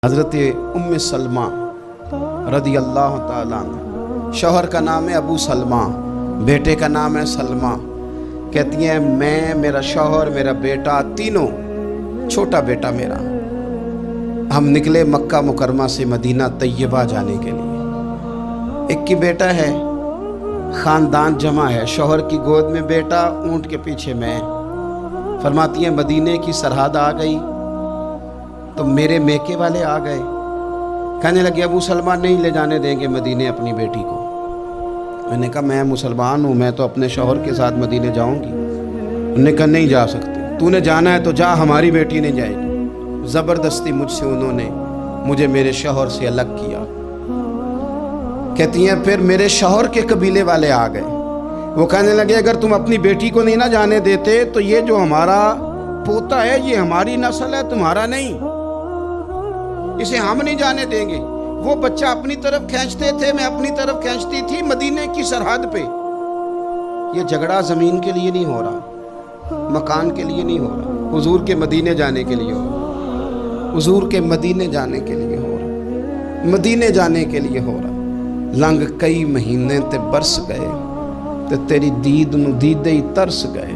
حضرت ام سلمہ رضی اللہ تعالیٰ عنہ، شوہر کا نام ہے ابو سلمہ، بیٹے کا نام ہے سلمہ۔ کہتی ہیں میں، میرا شوہر، میرا بیٹا، تینوں، چھوٹا بیٹا میرا، ہم نکلے مکہ مکرمہ سے مدینہ طیبہ جانے کے لیے۔ ایک کی بیٹا ہے، خاندان جمع ہے، شوہر کی گود میں بیٹا، اونٹ کے پیچھے میں۔ فرماتی ہیں مدینے کی سرحد آ گئی تو میرے میکے والے آ گئے، کہنے لگے ابو سلمہ نہیں لے جانے دیں گے مدینے اپنی بیٹی کو۔ میں نے کہا میں مسلمان ہوں، میں تو اپنے شوہر کے ساتھ مدینے جاؤں گی۔ انہوں نے کہا نہیں جا سکتے، تو نے جانا ہے تو جا، ہماری بیٹی نہیں جائے گی۔ زبردستی مجھ سے انہوں نے مجھے میرے شوہر سے الگ کیا۔ کہتی ہیں پھر میرے شوہر کے قبیلے والے آ گئے، وہ کہنے لگے اگر تم اپنی بیٹی کو نہیں نہ جانے دیتے تو یہ جو ہمارا پوتا ہے یہ ہماری نسل ہے، تمہارا نہیں، اسے ہم نہیں جانے دیں گے۔ وہ بچہ اپنی طرف کھینچتے تھے، میں اپنی طرف کھینچتی تھی، مدینے کی سرحد پہ۔ یہ جھگڑا زمین کے لیے نہیں ہو رہا، مکان کے لیے نہیں ہو رہا، حضور کے مدینے جانے کے لیے ہو رہا، حضور کے مدینے جانے کے لیے ہو رہا، مدینے جانے کے لیے ہو رہا۔ لنگ کئی مہینے تے برس گئے تے تیری دید نو دیدے ہی ترس گئے۔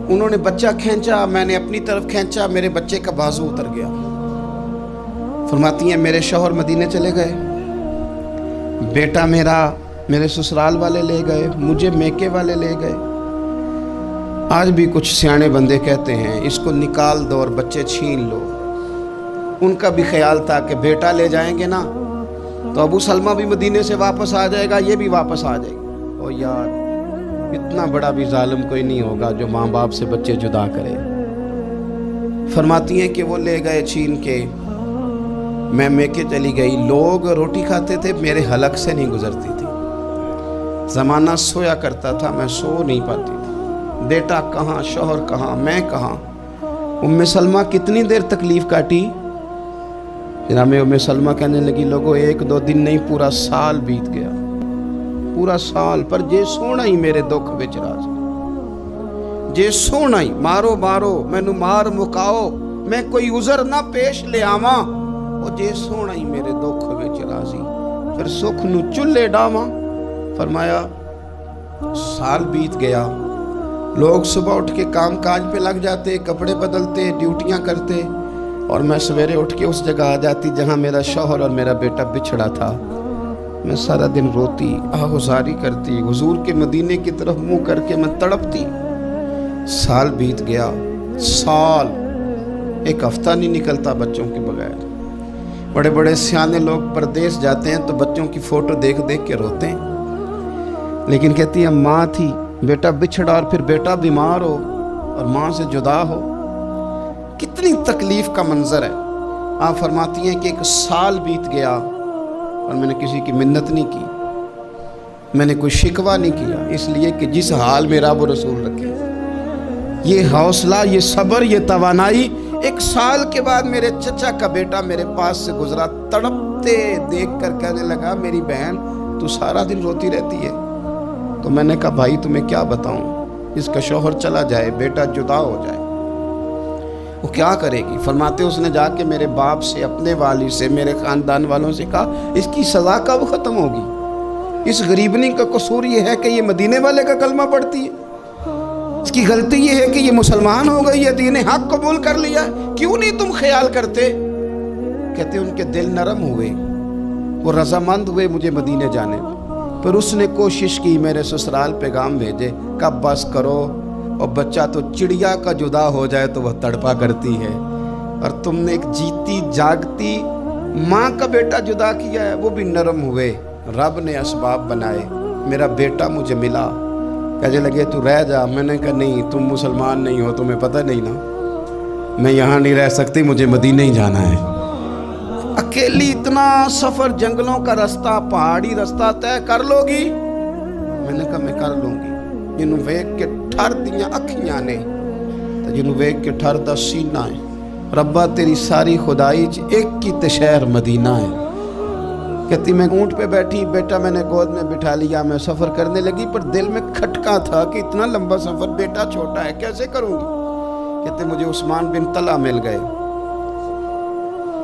انہوں نے بچہ کھینچا، میں نے اپنی طرف کھینچا، میرے بچے کا بازو اتر گیا۔ فرماتی ہیں میرے شوہر مدینے چلے گئے، بیٹا میرا میرے سسرال والے لے گئے، مجھے میکے والے لے گئے۔ آج بھی کچھ سیانے بندے کہتے ہیں اس کو نکال دو اور بچے چھین لو۔ ان کا بھی خیال تھا کہ بیٹا لے جائیں گے نا تو ابو سلمہ بھی مدینے سے واپس آ جائے گا، یہ بھی واپس آ جائے گا۔ او یار، اتنا بڑا بھی ظالم کوئی نہیں ہوگا جو ماں باپ سے بچے جدا کرے۔ فرماتی ہیں کہ وہ لے گئے چھین کے، میں میکے چلی گئی۔ لوگ روٹی کھاتے تھے، میرے حلق سے نہیں گزرتی تھی۔ زمانہ سویا کرتا تھا، میں سو نہیں پاتی تھی۔ بیٹا کہاں، شوہر کہاں، میں کہاں۔ ام سلمہ کتنی دیر تکلیف کاٹی؟ جناب ام سلمہ کہنے لگی لوگوں ایک دو دن نہیں، پورا سال بیت گیا، پورا سال، پر جے سونا ہی میرے دکھ وچ راز، جے سونا ہی مارو مارو مینو مار مکاؤ، میں کوئی عذر نہ پیش لے آواں، او جے سونا ہی میرے دکھ وچ راضی، پھر سکھ نو چلے ڈاواں۔ فرمایا سال بیت گیا، لوگ صبح اٹھ کے کام کاج پہ لگ جاتے، کپڑے بدلتے، ڈیوٹیاں کرتے، اور میں سویرے اٹھ کے اس جگہ آ جاتی جہاں میرا شوہر اور میرا بیٹا بچھڑا تھا۔ میں سارا دن روتی، آہوزاری کرتی، حضور کے مدینے کی طرف منہ کر کے میں تڑپتی۔ سال بیت گیا، سال، ایک ہفتہ نہیں نکلتا بچوں کے بغیر۔ بڑے بڑے سیانے لوگ پردیس جاتے ہیں تو بچوں کی فوٹو دیکھ دیکھ کے روتے ہیں، لیکن کہتی ہے ماں تھی، بیٹا بچھڑا اور پھر بیٹا بیمار ہو اور ماں سے جدا ہو، کتنی تکلیف کا منظر ہے۔ آپ فرماتی ہیں کہ ایک سال بیت گیا اور میں نے کسی کی منت نہیں کی، میں نے کوئی شکوہ نہیں کیا، اس لیے کہ جس حال میں رب رسول رکھے۔ یہ حوصلہ، یہ صبر، یہ توانائی ایک سال کے بعد میرے چچا کا بیٹا میرے پاس سے گزرا، تڑپتے دیکھ کر کہنے لگا میری بہن تو سارا دن روتی رہتی ہے۔ تو میں نے کہا بھائی تمہیں کیا بتاؤں، اس کا شوہر چلا جائے، بیٹا جدا ہو جائے، وہ کیا کرے گی؟ فرماتے اس نے جا کے میرے باپ سے، اپنے والد سے، میرے خاندان والوں سے کہا اس کی سزا کب ختم ہوگی؟ اس غریبنی کا قصور یہ ہے کہ یہ مدینے والے کا کلمہ پڑھتی ہے، اس کی غلطی یہ ہے کہ یہ مسلمان ہو گئی ہے، دین حق قبول کر لیا، کیوں نہیں تم خیال کرتے؟ کہتے ان کے دل نرم ہوئے، وہ رضامند ہوئے مجھے مدینے جانے۔ پھر اس نے کوشش کی میرے سسرال پیغام بھیجے، کب بس کرو، اور بچہ تو چڑیا کا جدا ہو جائے تو وہ تڑپا کرتی ہے، اور تم نے ایک جیتی جاگتی ماں کا بیٹا جدا کیا ہے۔ وہ بھی نرم ہوئے، رب نے اسباب بنائے، میرا بیٹا مجھے ملا۔ کہنے لگے تو رہ جا، میں نے کہا نہیں، تم مسلمان نہیں ہو، تمہیں پتہ نہیں نا، میں یہاں نہیں رہ سکتی، مجھے مدینے ہی جانا ہے۔ اکیلی اتنا سفر، جنگلوں کا رستہ، پہاڑی رستہ طے کر لو گی؟ میں نے کہا میں کر لوں گی۔ جنہوں ویک کے ٹھر دیاں اکھیاں نے تو جنہوں ویک کے ٹھر دا سینہ ہے، ربا تیری ساری خدائی ایک کی تے شہر مدینہ ہے۔ کہتی میں اونٹ پہ بیٹھی، بیٹا میں نے گود میں بٹھا لیا، میں سفر کرنے لگی، پر دل میں کھٹکا تھا کہ اتنا لمبا سفر، بیٹا چھوٹا ہے، کیسے کروں گی؟ کہتے مجھے عثمان بن طلحہ مل گئے،